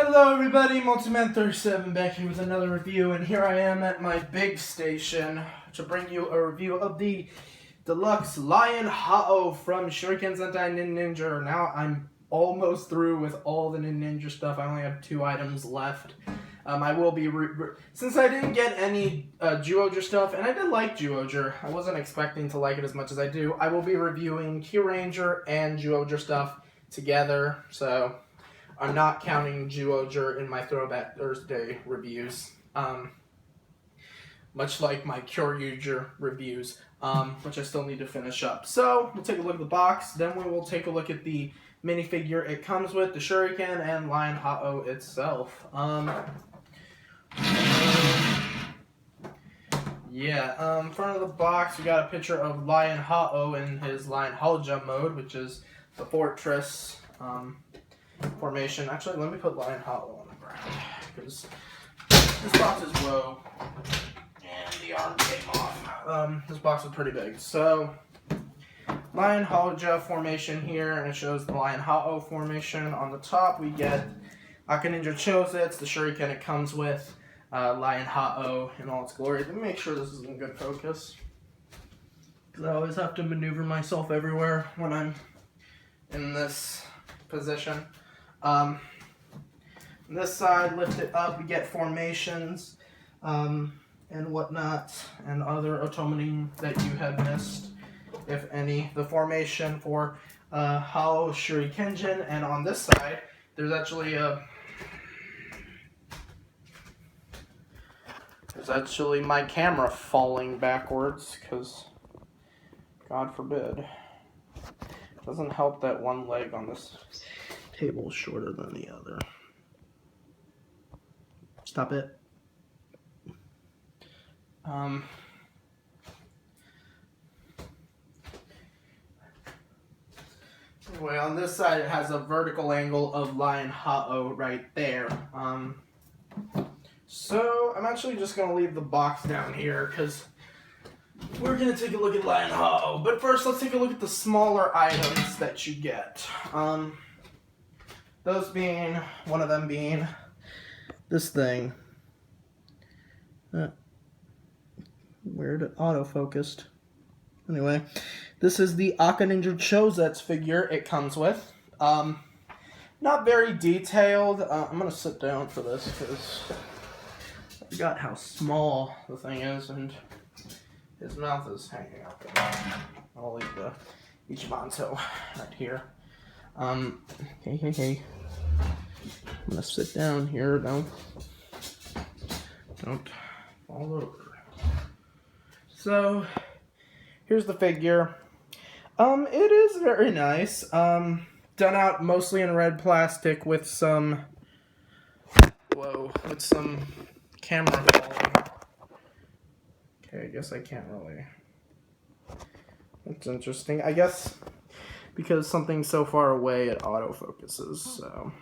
Hello everybody, Multiman37 back here with another review, and here I am at my big station to bring you a review of the deluxe Lion Hao from Shuriken sentai ninninger. Now I'm almost through with all the ninninger stuff. I only have 2 items left. I will be, since I didn't get any Zyuohger stuff, and I did like Zyuohger, I wasn't expecting to like it as much as I do, I will be reviewing Kyuranger and Zyuohger stuff together, so I'm not counting Zyuohger in my Throwback Thursday reviews, much like my Kyuranger reviews, which I still need to finish up. So, we'll take a look at the box, then we will take a look at the minifigure it comes with, the Shuriken, and Lion Hao itself. Front of the box, we got a picture of Lion Hao in his Lion Haoja mode, which is the fortress formation. Actually, let me put Lion Hao on the ground, because this box is low, and the arm came off. This box is pretty big. So, Lion Haoja formation here, and it shows the Lion Hao formation. On the top, we get Ninninger Chosets, the Shuriken it comes with, Lion Hao in all its glory. Let me make sure this is in good focus, because I always have to maneuver myself everywhere when I'm in this position. On this side, lift it up, we get formations and whatnot, and other otomening that you have missed, if any. The formation for Hao Shurikenjin, and on this side, there's actually my camera falling backwards, because God forbid. It doesn't help that one leg on this table is shorter than the other. Stop it. Anyway, on this side it has a vertical angle of Lion Hao right there. So I'm actually just going to leave the box down here, because we're going to take a look at Lion Hao. But first, let's take a look at the smaller items that you get. Those being, one of them being this thing. Weird, it auto-focused. Anyway, this is the Ninninger Chosets figure it comes with. Not very detailed. I'm going to sit down for this, because I forgot how small the thing is, and his mouth is hanging out there. I'll leave the Ichibanto right here. Hey. I'm gonna sit down here. Don't fall over. So, here's the figure. It is very nice. Done out mostly in red plastic with some camera falling. Okay, I guess I can't really. That's interesting. I guess because something's so far away, it autofocuses, so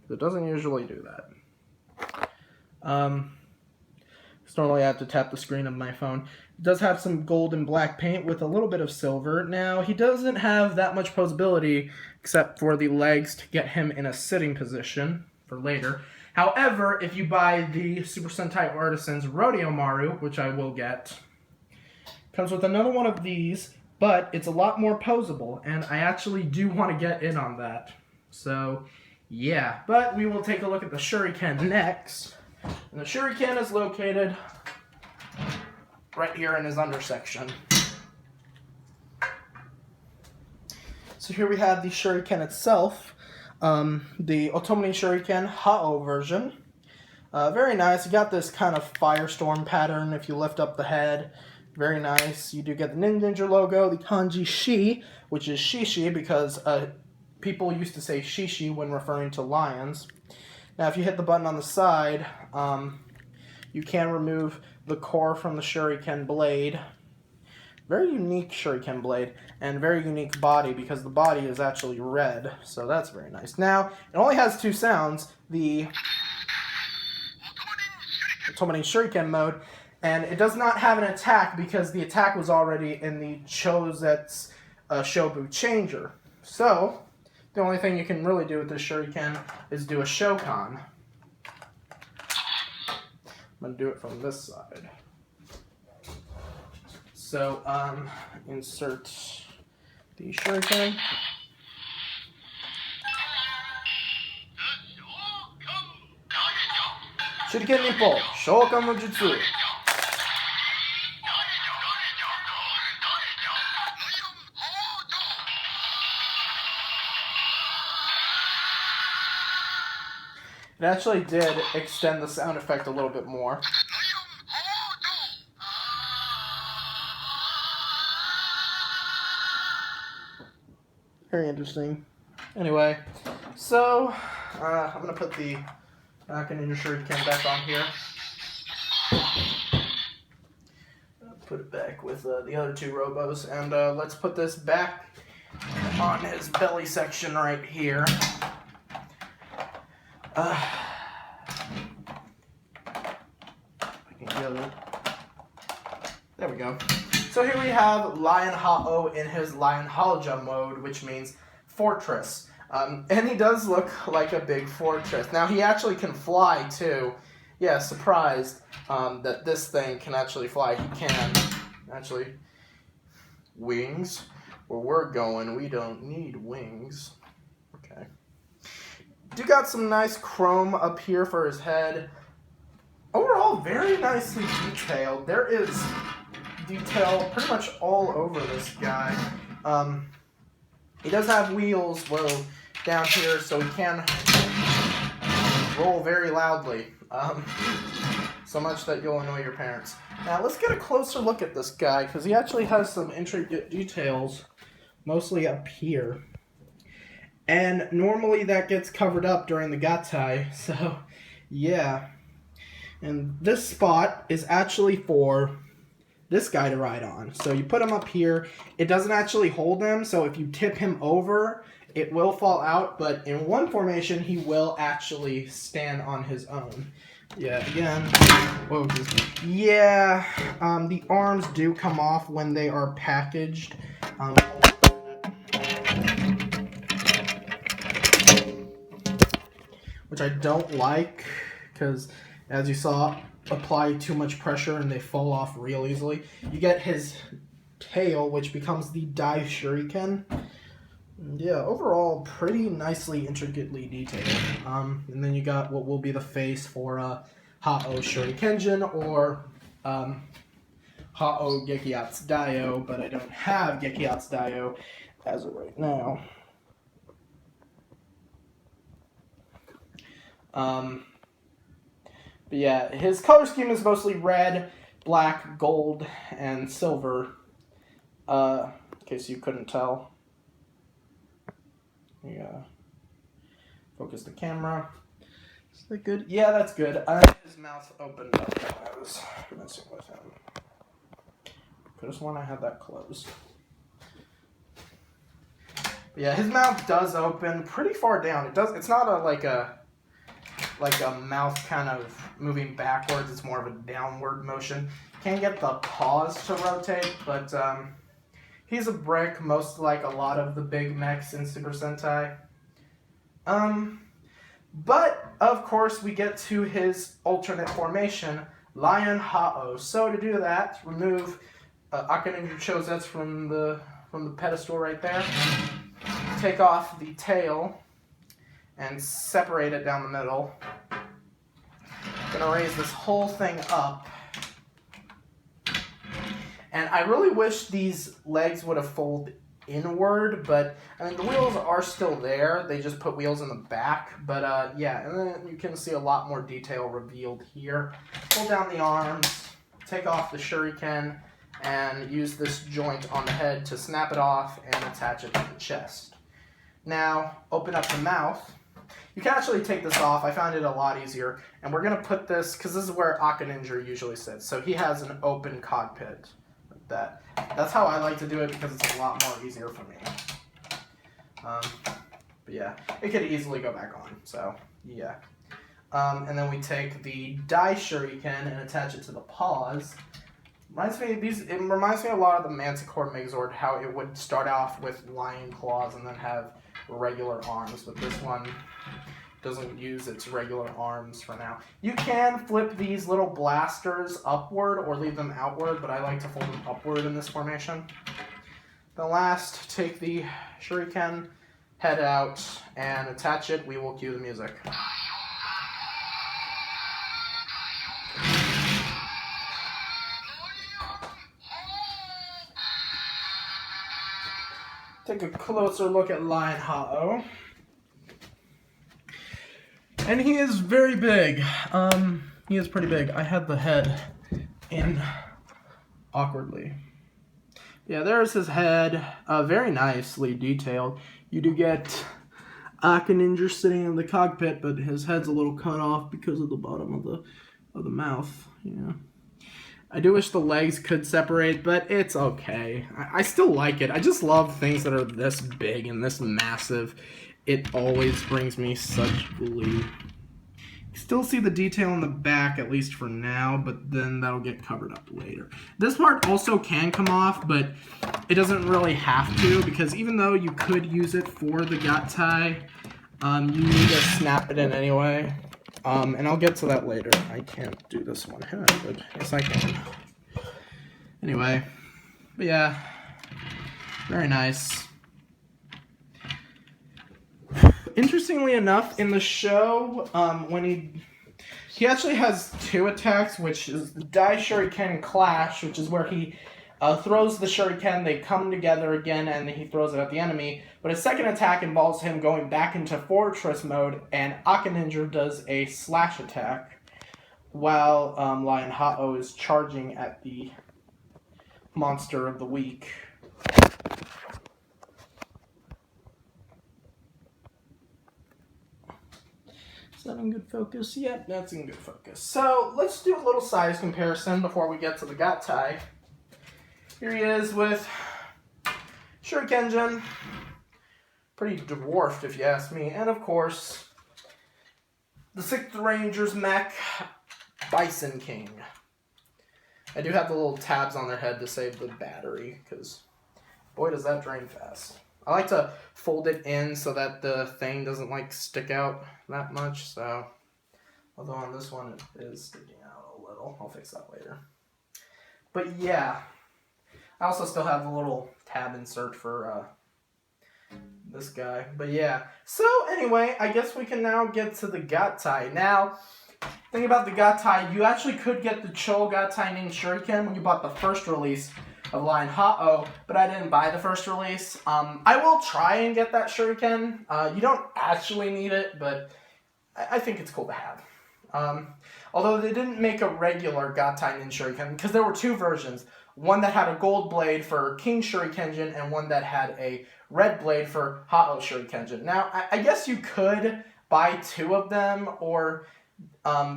it doesn't usually do that. Just normally I have to tap the screen of my phone. It does have some gold and black paint with a little bit of silver. Now, he doesn't have that much posability, except for the legs to get him in a sitting position for later. However, if you buy the Super Sentai Artisans Rodeo Maru, which I will get, comes with another one of these, but it's a lot more posable, and I actually do want to get in on that. So, yeah. But we will take a look at the Shuriken next. And the Shuriken is located right here in his undersection. So here we have the Shuriken itself. The Otomini Shuriken Hao version. Very nice. You got this kind of firestorm pattern if you lift up the head. Very nice. You do get the ninninger logo, the kanji shi, which is shishi because people used to say shishi when referring to lions. Now, if you hit the button on the side, you can remove the core from the Shuriken blade. Very unique Shuriken blade, and very unique body, because the body is actually red, so that's very nice. Now, it only has 2 sounds, the Otomini Shuriken mode, and it does not have an attack, because the attack was already in the Choset's Shobu Changer. So, The only thing you can really do with this Shuriken is do a Shokan. I'm going to do it from this side. So, insert the Shuriken. Shuriken Nippo, Shokan no Jutsu. It actually did extend the sound effect a little bit more. Very interesting. Anyway, so I'm going to put the ninninger Shuriken back on here. Put it back with the other two robos, and let's put this back on his belly section right here. There we go. So here we have Lion Ha-Oh in his Lion Holoja mode, which means fortress. And he does look like a big fortress. Now he actually can fly too. Yeah, surprised that this thing can actually fly. He can actually. Wings? Where we're going, we don't need wings. Okay. Do got some nice chrome up here for his head. Overall, very nicely detailed. There is detail pretty much all over this guy. He does have wheels down here, so he can roll very loudly. So much that you'll annoy your parents. Now let's get a closer look at this guy, because he actually has some intricate details, mostly up here. And normally that gets covered up during the gattai, so yeah. And this spot is actually for this guy to ride on. So you put him up here. It doesn't actually hold him, so if you tip him over, it will fall out, but in one formation, he will actually stand on his own. Yeah, again, whoa, yeah, the arms do come off when they are packaged. Which I don't like, because as you saw, apply too much pressure and they fall off real easily. You get his tail, which becomes the Dai Shuriken. Yeah, overall, pretty nicely, intricately detailed. And then you got what will be the face for Ha-Oh Shurikenjin, or Ha-Oh Gekiatsu Daio, but I don't have Gekiatsu Daio as of right now. But yeah, his color scheme is mostly red, black, gold, and silver. In case you couldn't tell. Yeah. Focus the camera. Is that good? Yeah, that's good. His mouth opened up when I was messing with him. Could have sworn I had that closed. But yeah, his mouth does open pretty far down. It's not like a mouth kind of moving backwards. It's more of a downward motion. Can't get the paws to rotate, but he's a brick, most like a lot of the big mechs in Super Sentai. But, of course, we get to his alternate formation, Lion Ha-Oh. So to do that, remove Akaninja Chosetsu from the pedestal right there. Take off the tail and separate it down the middle. Gonna raise this whole thing up. And I really wish these legs would have folded inward, but I mean the wheels are still there. They just put wheels in the back. But yeah, and then you can see a lot more detail revealed here. Pull down the arms, take off the Shuriken, and use this joint on the head to snap it off and attach it to the chest. Now, open up the mouth. You can actually take this off. I found it a lot easier. And we're going to put this, because this is where Akaninja usually sits. So he has an open cockpit. Like that. That's how I like to do it, because it's a lot more easier for me. But yeah, it could easily go back on. So, yeah. And then we take the Dai Shuriken and attach it to the paws. It reminds me a lot of the Manticore Megazord, how it would start off with lion claws and then have regular arms, but this one doesn't use its regular arms for now. You can flip these little blasters upward or leave them outward, but I like to fold them upward in this formation. Then last, take the Shuriken, head out, and attach it. We will cue the music. Take a closer look at Lion Ha-Oh. And he is very big. He is pretty big. I had the head in awkwardly. Yeah, there's his head. Very nicely detailed. You do get ninninger sitting in the cockpit, but his head's a little cut off because of the bottom of the mouth. Yeah. I do wish the legs could separate, but it's okay. I still like it. I just love things that are this big and this massive. It always brings me such glee. You still see the detail in the back, at least for now, but then that'll get covered up later. This part also can come off, but it doesn't really have to, because even though you could use it for the gattai, you need to snap it in anyway. And I'll get to that later. I can't do this one-handed. Yes, I can. Anyway, but yeah, very nice. Interestingly enough, in the show, when he actually has two attacks, which is the Dai Shuriken Clash, which is where he throws the Shuriken, they come together again, and then he throws it at the enemy. But his second attack involves him going back into Fortress mode, and ninninger does a slash attack, while Lion Ha-Oh is charging at the Monster of the Week. Is that in good focus? Yep, that's in good focus. So, let's do a little size comparison before we get to the gattai. Here he is with Shuriken. Pretty dwarfed, if you ask me. And, of course, the 6th Ranger's mech, Bison King. I do have the little tabs on their head to save the battery, because, boy, does that drain fast. I like to fold it in so that the thing doesn't, like, stick out that much, so... Although on this one, it is sticking out a little. I'll fix that later. But, yeah. I also still have the little tab insert for, this guy. But, yeah. So, anyway, I guess we can now get to the gattai. Now, thing about the gattai, you actually could get the Cho gattai named Shuriken when you bought the first release of Lion Ha-Oh, but I didn't buy the first release. I will try and get that Shuriken. You don't actually need it, but I think it's cool to have. Although they didn't make a regular gattai named Shuriken, because there were two versions. One that had a gold blade for King Shuriken, and one that had a red blade for Ha-Oh Shuriken. Now, I guess you could buy two of them, or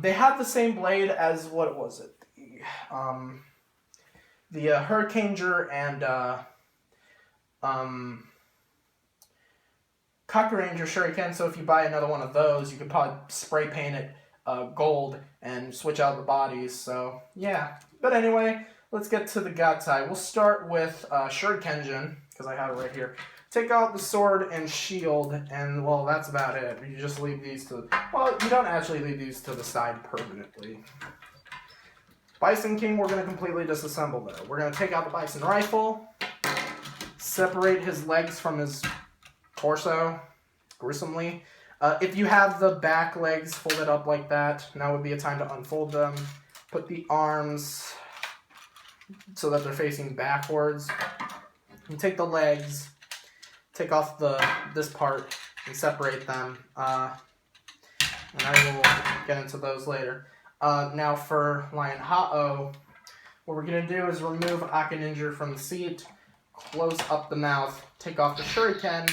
they have the same blade as, what was it? The Hurricaneger and Cockaranger Shuriken, so if you buy another one of those, you could probably spray paint it gold and switch out the bodies, so yeah. But anyway, let's get to the gattai. We'll start with Shuriken, because I have it right here. Take out the sword and shield, and, well, that's about it. You just leave these to... Well, you don't actually leave these to the side permanently. Bison King, we're going to completely disassemble, though. We're going to take out the Bison Rifle, separate his legs from his torso, gruesomely. If you have the back legs folded up like that, now would be a time to unfold them. Put the arms so that they're facing backwards. And take the legs, take off this part, and separate them. And I will get into those later. Now for Lion Ha-Oh, what we're going to do is remove ninninger from the seat, close up the mouth, take off the Shuriken,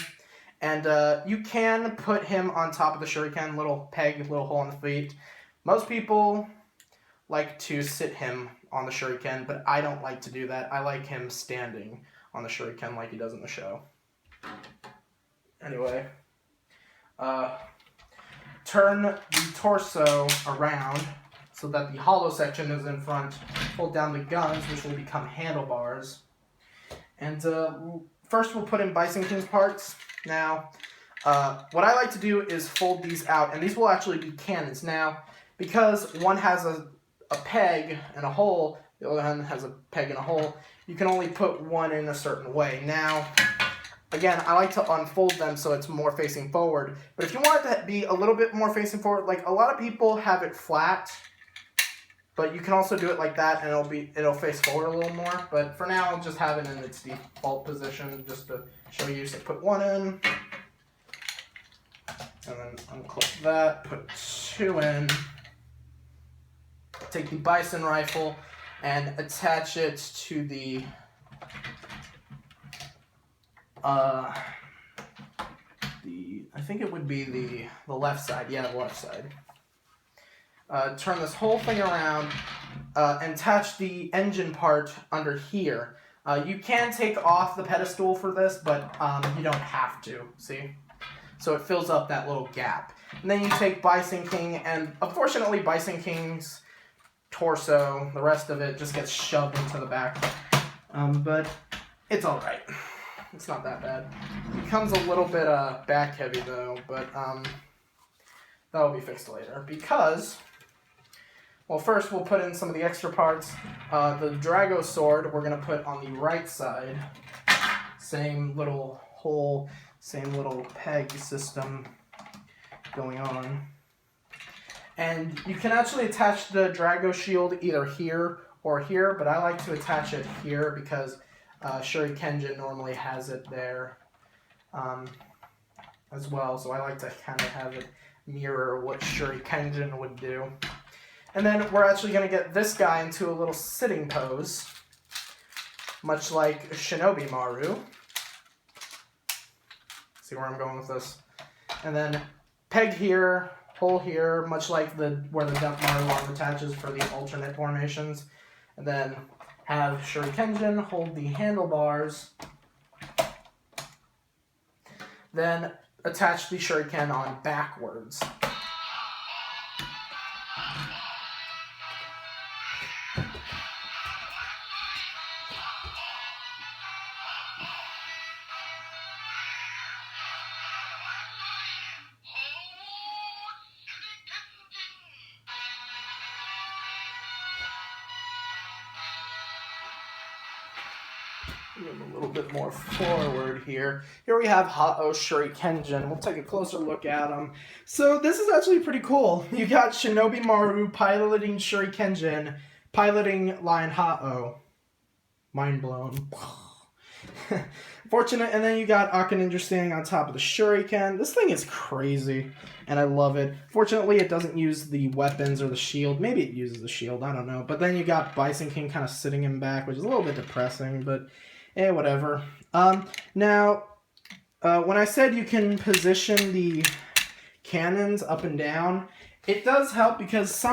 and you can put him on top of the Shuriken, little peg, little hole in the feet. Most people like to sit him on the Shuriken, but I don't like to do that. I like him standing on the Shuriken like he does in the show. Anyway, turn the torso around so that the hollow section is in front. Hold down the guns, which will become handlebars. And first we'll put in Bison King's parts. Now, what I like to do is fold these out, and these will actually be cannons. Now, because one has a peg and a hole, the other one has a peg and a hole, you can only put one in a certain way. Now, again, I like to unfold them so it's more facing forward, but if you want it to be a little bit more facing forward, like a lot of people have it flat, but you can also do it like that and it'll face forward a little more. But for now, I'll just have it in its default position just to show you. So put one in, and then unclip that, put two in, take the bison rifle and attach it to the I think it would be the left side. Yeah, the left side. Turn this whole thing around and attach the engine part under here. You can take off the pedestal for this, but you don't have to, see? So it fills up that little gap. And then you take Bison King, and unfortunately Bison King's torso, the rest of it just gets shoved into the back. But it's alright. It's not that bad. It becomes a little bit back heavy though, but that'll be fixed later. Because, well, first we'll put in some of the extra parts. The Drago sword we're going to put on the right side. Same little hole, same little peg system going on. And you can actually attach the Drago shield either here or here, but I like to attach it here because Shuriken normally has it there as well, so I like to kind of have it mirror what Shuriken would do. And then we're actually going to get this guy into a little sitting pose, much like Shinobi Maru. See where I'm going with this? And then peg here, hole here, much like where the Dump Maru arm attaches for the alternate formations. And then have Shuriken hold the handlebars. Then attach the Shuriken on backwards. A little bit more forward here. Here we have Ha-Oh Shuriken. We'll take a closer look at him. So this is actually pretty cool. You got Shinobi Maru piloting Shuriken, piloting Lion Ha-Oh. Mind blown. Fortunate, and then you got Aka Ninja standing on top of the Shuriken. This thing is crazy, and I love it. Fortunately, it doesn't use the weapons or the shield. Maybe it uses the shield, I don't know. But then you got Bison King kind of sitting him back, which is a little bit depressing, but whatever. Now, when I said you can position the cannons up and down, it does help because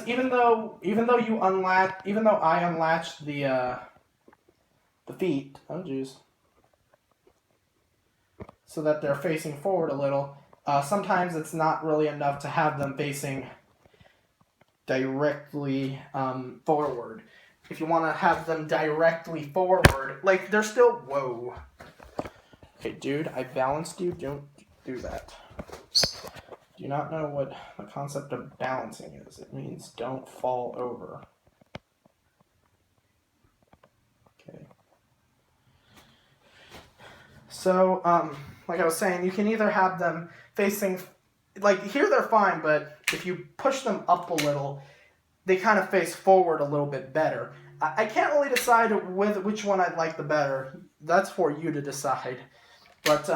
even though I unlatched the feet, oh jeez, so that they're facing forward a little, sometimes it's not really enough to have them facing directly forward. If you want to have them directly forward, like they're still, whoa. Okay, dude, I balanced you, don't do that. Do you not know what the concept of balancing is? It means don't fall over. Okay. So, like I was saying, you can either have them facing, like here they're fine, but if you push them up a little, they kind of face forward a little bit better. I can't really decide which one I'd like the better. That's for you to decide. But,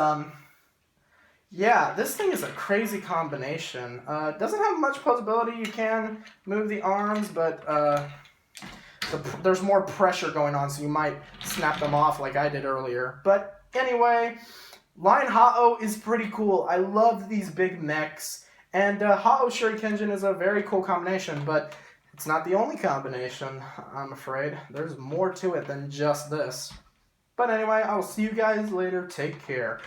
yeah, this thing is a crazy combination. It doesn't have much posability. You can move the arms, but there's more pressure going on, so you might snap them off like I did earlier. But anyway, Lion Ha-Oh is pretty cool. I love these big mechs. And Ha-Oh Shuriken is a very cool combination, but it's not the only combination, I'm afraid. There's more to it than just this. But anyway, I'll see you guys later. Take care.